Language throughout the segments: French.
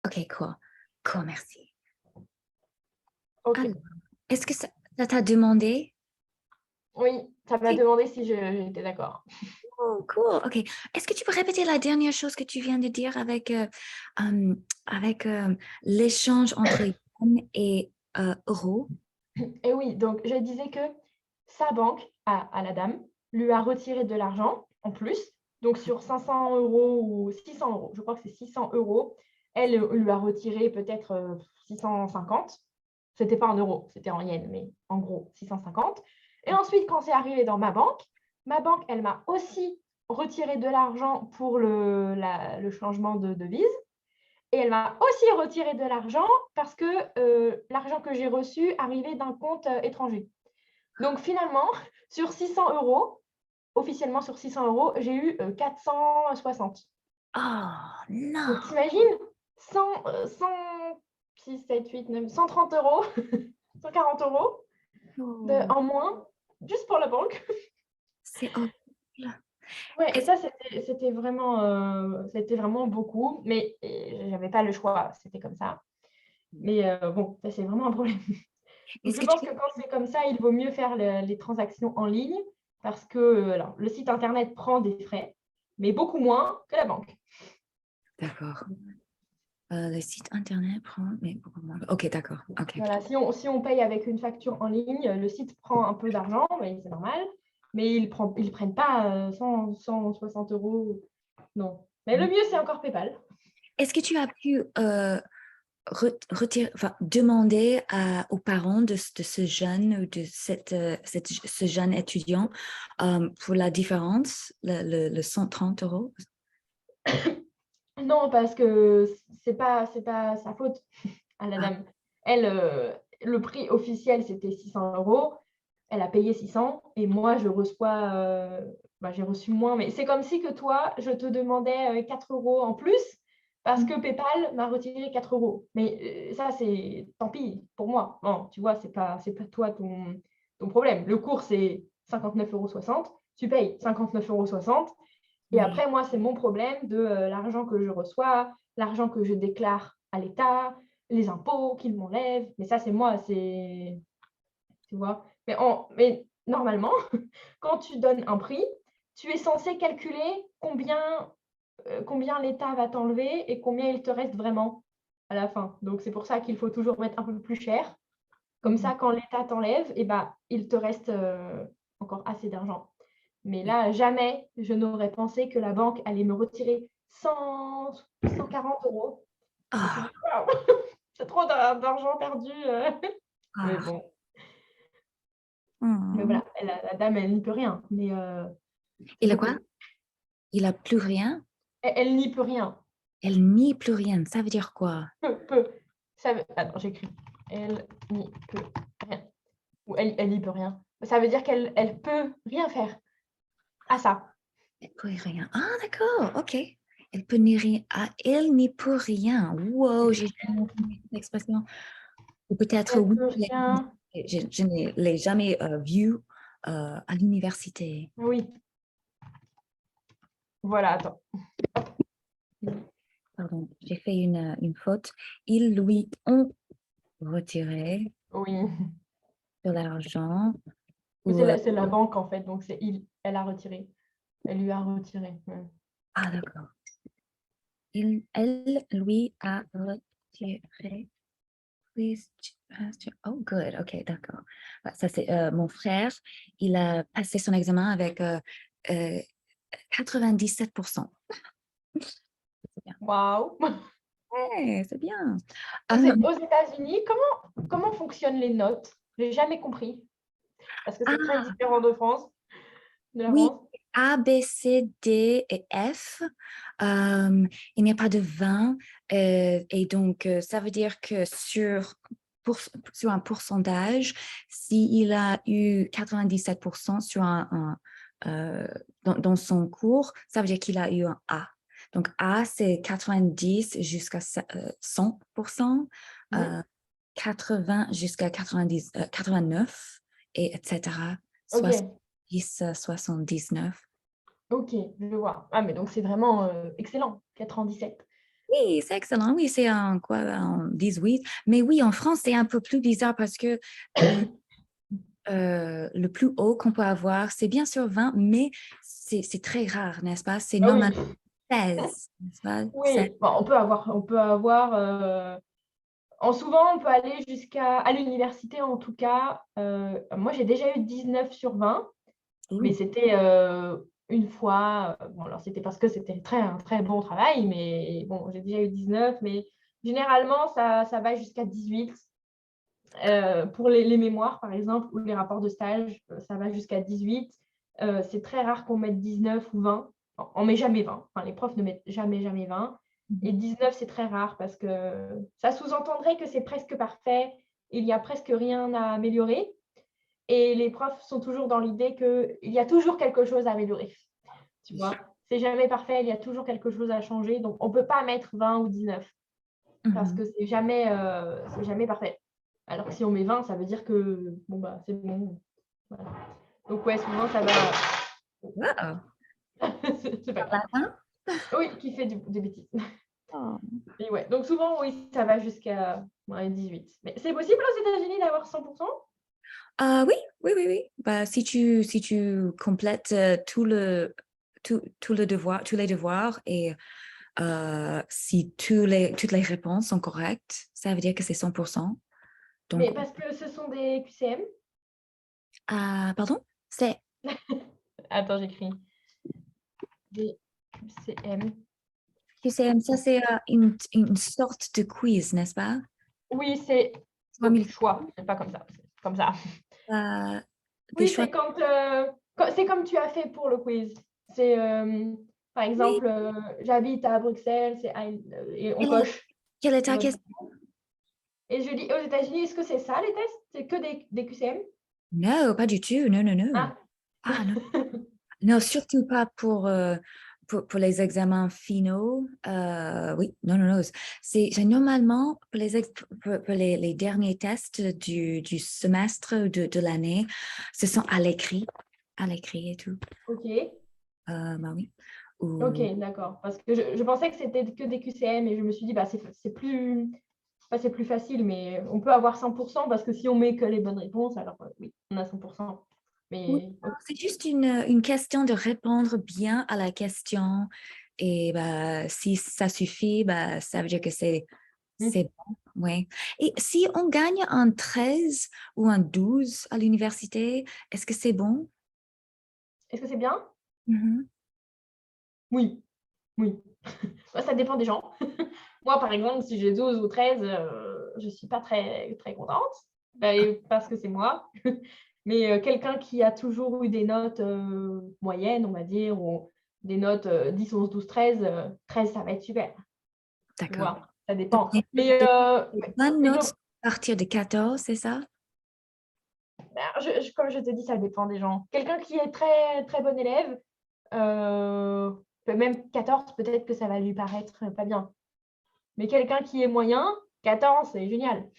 OK, cool. Cool, merci. Ok. Alors, est-ce que ça t'a demandé? Oui, ça m'a OK. demandé si j'étais d'accord. Oh, cool. OK. Est-ce que tu peux répéter la dernière chose que tu viens de dire avec l'échange entre yen et euro? Et oui, donc je disais que sa banque, à la dame, lui a retiré de l'argent en plus. Donc sur 500 euros ou 600 euros, je crois que c'est 600 euros, elle lui a retiré peut-être 650. C'était pas en euros, c'était en yens, mais en gros 650. Et ensuite, quand c'est arrivé dans ma banque, elle m'a aussi retiré de l'argent pour le changement de devise. Et elle m'a aussi retiré de l'argent parce que l'argent que j'ai reçu arrivait d'un compte étranger. Donc finalement, sur 600 euros, officiellement sur 600 euros, j'ai eu 460. Oh, Donc non. t'imagines 100, 6, 7, 8, 9, 130 euros, 140 euros Oh, en moins, juste pour la banque. c'est horrible. Ouais, et Est-ce ça, c'était vraiment beaucoup, mais j'avais pas le choix, c'était comme ça. Mais bon, ça, c'est vraiment un problème. Donc, est-ce je que pense tu... que quand c'est comme ça, il vaut mieux faire les transactions en ligne parce que alors, le site internet prend des frais, mais beaucoup moins que la banque. D'accord. Le site internet prend... Mais beaucoup moins. OK, d'accord. OK. Voilà, si on paye avec une facture en ligne, le site prend un peu d'argent, mais c'est normal, mais ils prennent pas 100, 160 euros. Non. Mais le mieux, c'est encore PayPal. Est-ce que tu as pu enfin, demander aux parents de ce jeune ou de ce jeune étudiant pour la différence, le 130 euros? Non, parce que c'est pas sa faute à la Ah, dame. Elle, le prix officiel, c'était 600 euros. Elle a payé 600 et moi, j'ai reçu moins. Mais c'est comme si que toi, je te demandais 4 euros en plus parce que PayPal m'a retiré 4 euros. Mais ça, c'est tant pis pour moi. Bon, tu vois, c'est pas toi ton problème. Le cours, c'est 59,60 €. Tu payes 59,60 € et oui. après, moi, c'est mon problème de l'argent que je reçois, l'argent que je déclare à l'État, les impôts qu'ils m'enlèvent. Mais ça, c'est moi, tu vois. Mais normalement, quand tu donnes un prix, tu es censé calculer combien l'État va t'enlever et combien il te reste vraiment à la fin. Donc, c'est pour ça qu'il faut toujours mettre un peu plus cher. Comme Mhm. ça, quand l'État t'enlève, eh ben, il te reste encore assez d'argent. Mais là, jamais je n'aurais pensé que la banque allait me retirer 100, 140 euros. Je me suis dit, Ah, waouh, c'est trop d'argent perdu. Mais ah, bon, mais hmm. voilà, la dame, elle n'y peut rien. Mais c'est Il a quoi? beaucoup. Il a plus rien? Elle n'y peut rien. Elle nie plus rien. Ça veut dire quoi? Peu. Attends, j'écris. Elle n'y peut rien. Ou elle n'y peut rien. Ça veut dire qu'elle peut rien faire à ça. Elle peut rien. Ah, d'accord. OK. Elle peut ni rien. Ah, elle n'y peut rien. Wow, j'ai jamais entendu cette expression. Ou peut-être Elle oui, peut rien. je ne l'ai jamais vue à l'université. Oui, voilà, attends. Pardon, j'ai fait une faute. Ils lui ont retiré Oui. de l'argent. Mais Ou, c'est la banque en fait, donc c'est il. Elle a retiré. Elle lui a retiré. Ouais. ah, d'accord. Elle lui a retiré. Please, oh, good. OK, d'accord. Ah, ça, c'est mon frère. Il a passé son examen avec euh, 97%. C'est bien. Waouh! Ouais, c'est bien. Aux États-Unis, comment fonctionnent les notes? J'ai jamais compris. Parce que c'est très Ah, différent de la oui, France. A, B, C, D et F. Il n'y a pas de 20. Et donc, ça veut dire que sur un pourcentage, s'il a eu 97% dans son cours, ça veut dire qu'il a eu un A. Donc, A, c'est 90 jusqu'à 100%, Mhm. 80 jusqu'à 90, 89, et etc. Ok, 70, 79. ok, je vois. Ah, mais donc c'est vraiment excellent, 97. Oui, c'est excellent. Oui, c'est en quoi, en 18. Mais oui, en France, c'est un peu plus bizarre parce que le plus haut qu'on peut avoir, c'est bien sûr 20, mais c'est très rare, n'est-ce pas? C'est Ah oui, normalement 16, n'est-ce pas? oui. Bon, souvent, on peut aller à l'université en tout cas. Moi, j'ai déjà eu 19 sur 20, mais Ouh. c'était une fois. Bon, alors c'était parce que c'était un très bon travail, mais bon, j'ai déjà eu 19, mais généralement, ça va jusqu'à 18. Pour les mémoires, par exemple, ou les rapports de stage, ça va jusqu'à 18. C'est très rare qu'on mette 19 ou 20. On ne met jamais 20. Enfin, les profs ne mettent jamais, jamais 20. Et 19, c'est très rare parce que ça sous-entendrait que c'est presque parfait. Il n'y a presque rien à améliorer. Et les profs sont toujours dans l'idée qu'il y a toujours quelque chose à améliorer. Tu vois, c'est jamais parfait, il y a toujours quelque chose à changer. Donc, on ne peut pas mettre 20 ou 19 parce Mhm. que c'est jamais parfait. Alors que si on met 20, ça veut dire que bon, bah, c'est bon. Voilà. Donc, ouais, souvent, ça va. Wow. C'est pas grave. Latin? Oui, qui fait des bêtises. Oh. Et ouais. Donc, souvent, oui, ça va jusqu'à 18. Mais c'est possible aux États-Unis d'avoir 100%? Oui, oui, oui, oui. Bah, si tu complètes tout le devoir, tous les devoirs et si toutes les réponses sont correctes, ça veut dire que c'est 100%. Donc, Mais parce que ce sont des QCM. pardon? C'est Attends, j'écris. Des QCM. QCM, ça c'est une sorte de quiz, n'est-ce pas? Oui, c'est 3000 choix. C'est pas comme ça. C'est comme ça. des Oui, choix. c'est comme tu as fait pour le quiz. C'est, par Oui. exemple, j'habite à Bruxelles, et on Quelle, coche. quelle est ta notre- question? Et je dis, aux États-Unis, est-ce que c'est ça les tests? C'est que des QCM? Non, pas du tout. Non, non, non. Ah. Ah, non. Non, surtout pas pour les examens finaux. Oui, non, non, non. C'est normalement pour les derniers tests du semestre de l'année, ce sont à l'écrit et tout. Ok, Bah oui. ok, Ou, d'accord. Parce que je pensais que c'était que des QCM et je me suis dit, bah, c'est plus facile, mais on peut avoir 100% parce que si on met que les bonnes réponses, alors oui, on a 100%. oui, Mais c'est juste une question de répondre bien à la question. Et bah, si ça suffit, bah, ça veut dire que c'est bon. Ouais. Et si on gagne un 13 ou un 12 à l'université, est-ce que c'est bon? est-ce que c'est bien? Mhm. Oui, oui. Bah, ça dépend des gens. Moi, par exemple, si j'ai 12 ou 13, je ne suis pas très, très contente bah, Ah, parce que c'est moi. Mais quelqu'un qui a toujours eu des notes moyennes, on va dire, ou des notes 10, 11, 12, 13, 13, ça va être super. Tu d'accord. vois, ça Donc, dépend. Mais les ouais. bonnes Mais notes à partir de 14, c'est ça? comme je te dis, ça dépend des gens. Quelqu'un qui est très, très bon élève, euh, même 14, peut-être que ça va lui paraître pas bien. Mais quelqu'un qui est moyen, 14, c'est génial.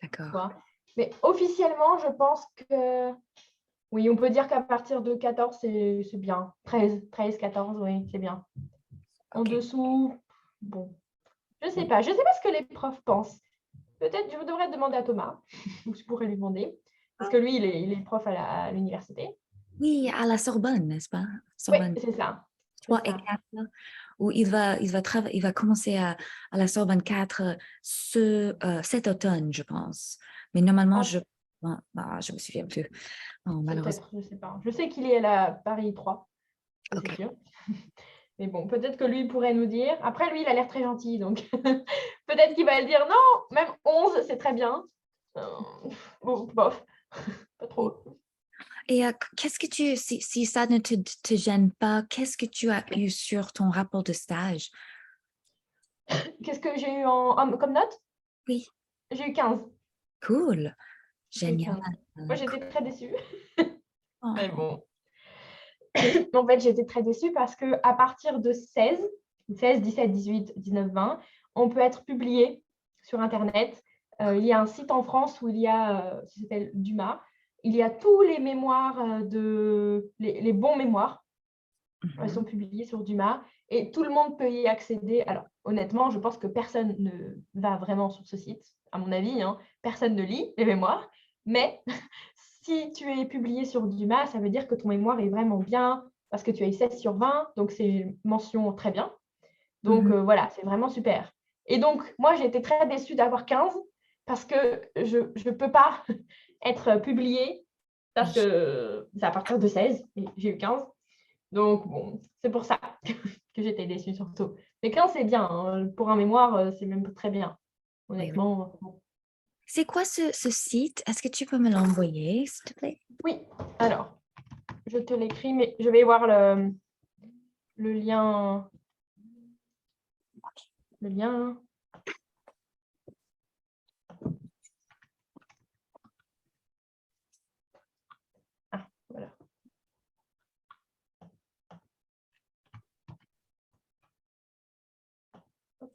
Tu D'accord. vois. Mais officiellement, je pense que oui, on peut dire qu'à partir de 14, c'est bien. 13, 14, oui, c'est bien. En OK. dessous, bon, je ne sais Oui. pas. Je ne sais pas ce que les profs pensent. Peut-être, je devrais demander à Thomas, ou je pourrais lui demander, parce que lui, il est prof à l'université. Oui, à la Sorbonne, n'est-ce pas? Oui, Sorbonne c'est ça. C'est 3 et ça. 4, où il va commencer à la Sorbonne 4 cet automne, je pense. Mais normalement, Ah, bon, bah, je me souviens plus. Oh, malheureusement. peut-être, je ne sais pas. Je sais qu'il est à la Paris 3, ça c'est OK. sûr. Mais bon, peut-être que lui pourrait nous dire. Après, lui, il a l'air très gentil, donc peut-être qu'il va le dire non, même 11, c'est très bien. Bon, bof, pas trop. Et qu'est-ce que si ça ne te gêne pas, qu'est-ce que tu as eu sur ton rapport de stage? Qu'est-ce que j'ai eu comme note? Oui, J'ai eu 15. cool, J'ai eu génial. 15. Moi, j'étais très déçue. Mais Oh. bon. En fait, j'étais très déçue parce qu'à partir de 16, 17, 18, 19, 20, on peut être publié sur Internet. Il y a un site en France où il y a, ça s'appelle Dumas, il y a tous les mémoires, les bons mémoires sont Mhm. publiés sur Dumas et tout le monde peut y accéder. Alors, honnêtement, je pense que personne ne va vraiment sur ce site, à mon avis, hein. Personne ne lit les mémoires. Mais si tu es publié sur Dumas, ça veut dire que ton mémoire est vraiment bien parce que tu as eu 16 sur 20, donc c'est une mention très bien. Donc Mhm. voilà, c'est vraiment super. Et donc, moi, j'ai été très déçue d'avoir 15 parce que je ne peux pas être publiée parce Oui, que c'est à partir de 16 et j'ai eu 15. Donc, bon, c'est pour ça que j'étais déçue surtout. Mais 15, c'est bien, hein. Pour un mémoire, c'est même très bien. oui, oui. Honnêtement, bon. C'est quoi ce site? Est-ce que tu peux me l'envoyer, s'il te plaît? Oui, alors, je te l'écris, mais je vais voir le lien. Le lien. Ah, voilà. Hop.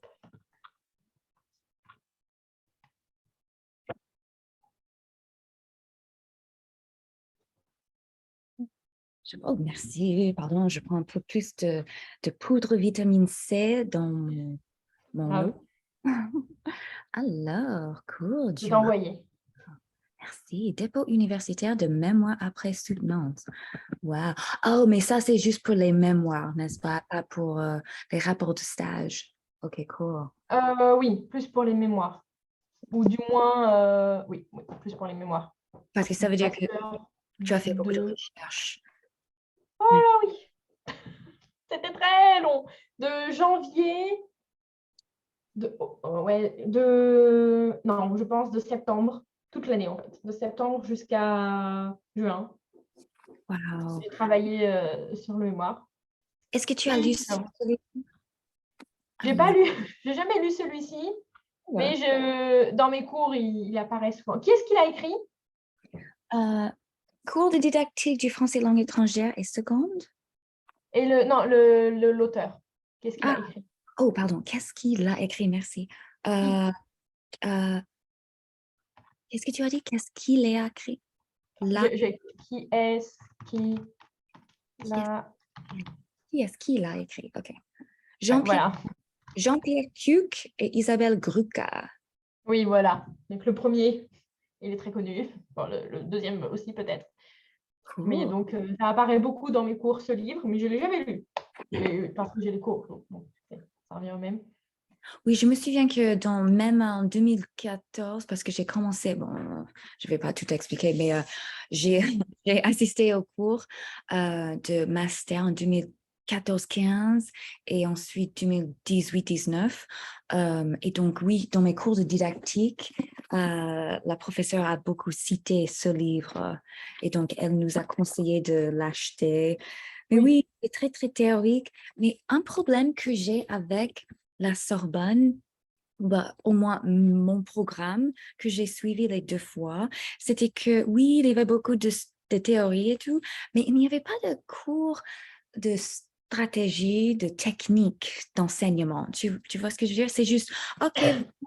Oh, merci. Pardon, je prends un peu plus de poudre vitamine C dans mon Grave. eau. Alors, cours Je vais du Mans. t'envoyer. Merci. Dépôt universitaire de mémoire après soutenance. Wow. Oh, mais ça, c'est juste pour les mémoires, n'est-ce pas? Pas pour les rapports de stage. OK, cool. Oui, plus pour les mémoires. Ou du moins, oui, oui, plus pour les mémoires. Parce que ça Du veut dire que master tu as fait beaucoup de 2. recherches. Oh Mais- là oui, c'était très long. De janvier, non, je pense de septembre, toute l'année en fait, de septembre jusqu'à juin. Wow. J'ai travaillé sur le mémoire. Est-ce que tu as lu Oui, ce non. livre? J'ai pas lu, j'ai jamais lu celui-ci, Ouais. mais dans mes cours, il apparaît souvent. Qui est-ce qui l'a écrit? Euh, cours de didactique du français langue étrangère et seconde? Et non, l'auteur. Qu'est-ce qu'il a Ah, écrit? oh, pardon. Qu'est-ce qu'il a écrit? Merci. Qui? Euh, euh, qu'est-ce que tu as dit? Qu'est-ce qu'il a écrit? Là, Qui est-ce qui qui est-ce l'a... qui est-ce qu'il a écrit? OK. Ouais, Jean-Pierre voilà. Jean-Pierre Cuc et Isabelle Gruca. Oui, voilà. Donc le premier, il est très connu. Bon, le deuxième aussi peut-être. Mais Cool. donc, ça apparaît beaucoup dans mes cours, ce livre, mais je ne l'ai jamais lu. Parce que j'ai les cours. Donc, bon, ça revient au même. Oui, je me souviens que même en 2014, parce que j'ai commencé, bon, je ne vais pas tout expliquer, mais j'ai j'ai assisté au cours de master en 2014-15 et ensuite 2018-19. Et donc, oui, dans mes cours de didactique, la professeure a beaucoup cité ce livre et donc elle nous a conseillé de l'acheter. Mais Oui. oui, c'est très, très théorique. Mais un problème que j'ai avec la Sorbonne, bah, au moins mon programme que j'ai suivi les 2 fois, c'était que oui, il y avait beaucoup de théorie et tout, mais il n'y avait pas de cours de stratégie, de technique d'enseignement. Tu vois ce que je veux dire? C'est juste, OK,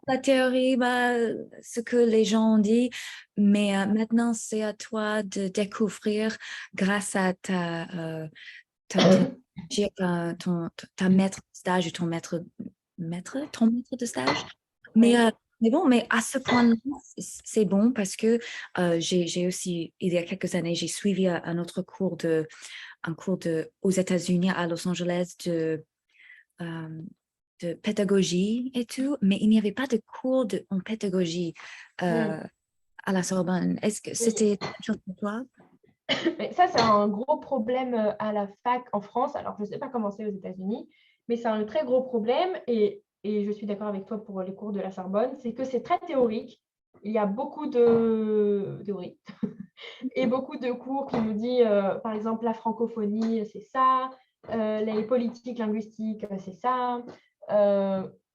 la théorie, bah, ce que les gens ont dit, mais maintenant, c'est à toi de découvrir grâce à ton, ta maître de stage ou ton maître de stage. Mais, Oui. mais bon, mais à ce point-là, c'est bon parce que j'ai aussi, il y a quelques années, j'ai suivi un cours aux États-Unis, à Los Angeles, euh, de pédagogie et tout, mais il n'y avait pas de cours en pédagogie Hmm. à la Sorbonne. Est-ce que Oui. c'était la même chose pour toi? Mais ça, c'est un gros problème à la fac en France. Alors, je ne sais pas comment c'est aux États-Unis, mais c'est un très gros problème. Et je suis d'accord avec toi pour les cours de la Sorbonne, c'est que c'est très théorique. Il y a beaucoup de théorie et beaucoup de cours qui nous disent, par exemple, la francophonie, c'est ça, les politiques linguistiques, c'est ça.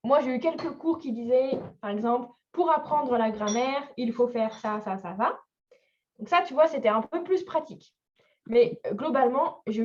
Moi, j'ai eu quelques cours qui disaient, par exemple, pour apprendre la grammaire, il faut faire ça, ça, ça, ça. Donc ça, tu vois, c'était un peu plus pratique. Mais globalement, je